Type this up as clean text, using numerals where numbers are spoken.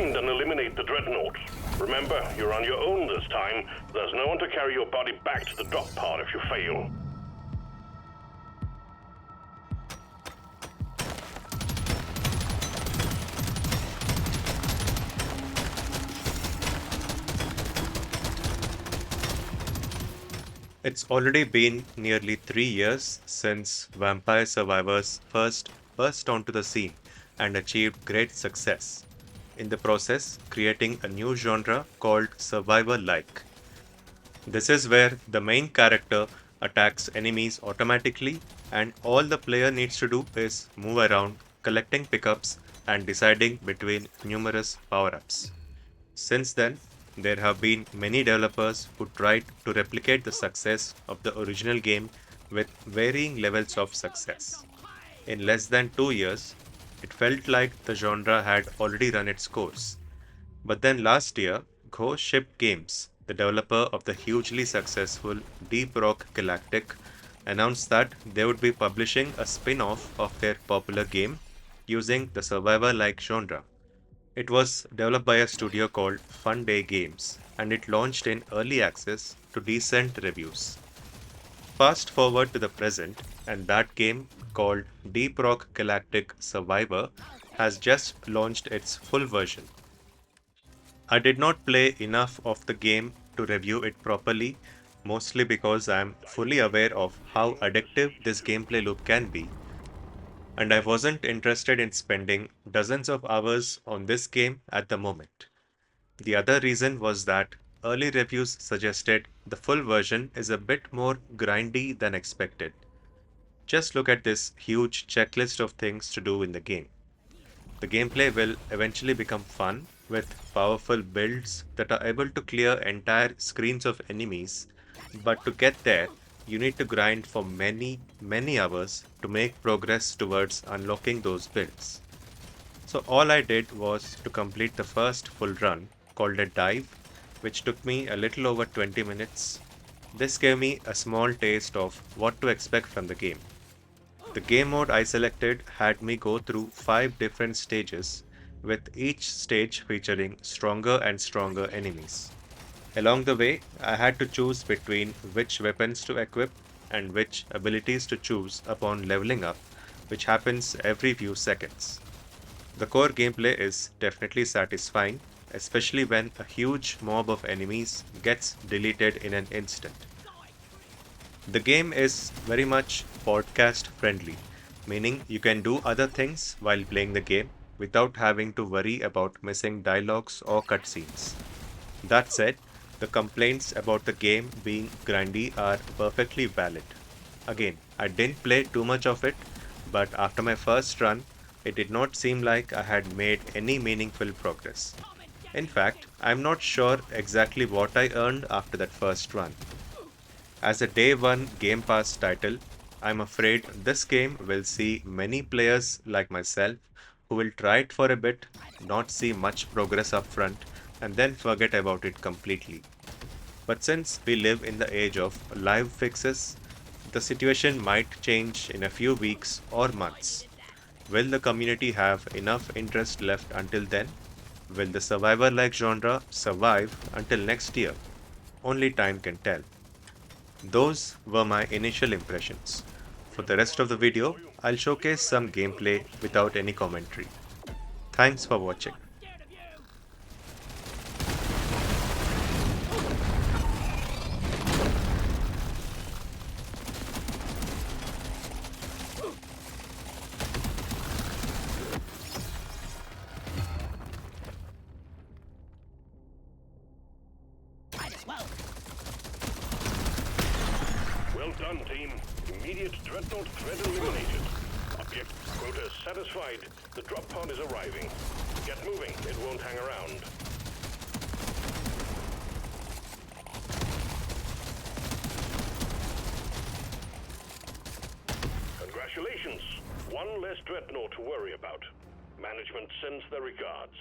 Find and eliminate the Dreadnought. Remember, you're on your own this time. There's no one to carry your body back to the drop pod if you fail. It's already been nearly 3 years since Vampire Survivors first burst onto the scene and achieved great success, in the process, creating a new genre called Survivor like. This is where the main character attacks enemies automatically, and all the player needs to do is move around, collecting pickups, and deciding between numerous power ups. Since then, there have been many developers who tried to replicate the success of the original game with varying levels of success. In less than 2 years, it felt like the genre had already run its course. But then last year, Ghost Ship Games, the developer of the hugely successful Deep Rock Galactic, announced that they would be publishing a spin off of their popular game using the survivor like genre. It was developed by a studio called Fun Day Games, and it launched in early access to decent reviews. Fast forward to the present, and that game, called Deep Rock Galactic Survivor, has just launched its full version. I did not play enough of the game to review it properly, mostly because I am fully aware of how addictive this gameplay loop can be, and I wasn't interested in spending dozens of hours on this game at the moment. The other reason was that early reviews suggested the full version is a bit more grindy than expected. Just look at this huge checklist of things to do in the game. The gameplay will eventually become fun with powerful builds that are able to clear entire screens of enemies, but to get there, you need to grind for many, many hours to make progress towards unlocking those builds. So all I did was to complete the first full run, called a dive, which took me a little over 20 minutes. This gave me a small taste of what to expect from the game. The game mode I selected had me go through 5 different stages, with each stage featuring stronger and stronger enemies. Along the way, I had to choose between which weapons to equip and which abilities to choose upon leveling up, which happens every few seconds. The core gameplay is definitely satisfying, especially when a huge mob of enemies gets deleted in an instant. The game is very much podcast friendly, meaning you can do other things while playing the game without having to worry about missing dialogues or cutscenes. That said, the complaints about the game being grindy are perfectly valid. Again, I didn't play too much of it, but after my first run, it did not seem like I had made any meaningful progress. In fact, I'm not sure exactly what I earned after that first run. As a day one Game Pass title, I'm afraid this game will see many players like myself who will try it for a bit, not see much progress up front, and then forget about it completely. But since we live in the age of live fixes, the situation might change in a few weeks or months. Will the community have enough interest left until then? Will the survivor like genre survive until next year? Only time can tell. Those were my initial impressions. For the rest of the video, I'll showcase some gameplay without any commentary. Thanks for watching. Well done, team. Immediate Dreadnought threat eliminated. Object quota satisfied. The drop pod is arriving. Get moving. It won't hang around. Congratulations. One less Dreadnought to worry about. Management sends their regards.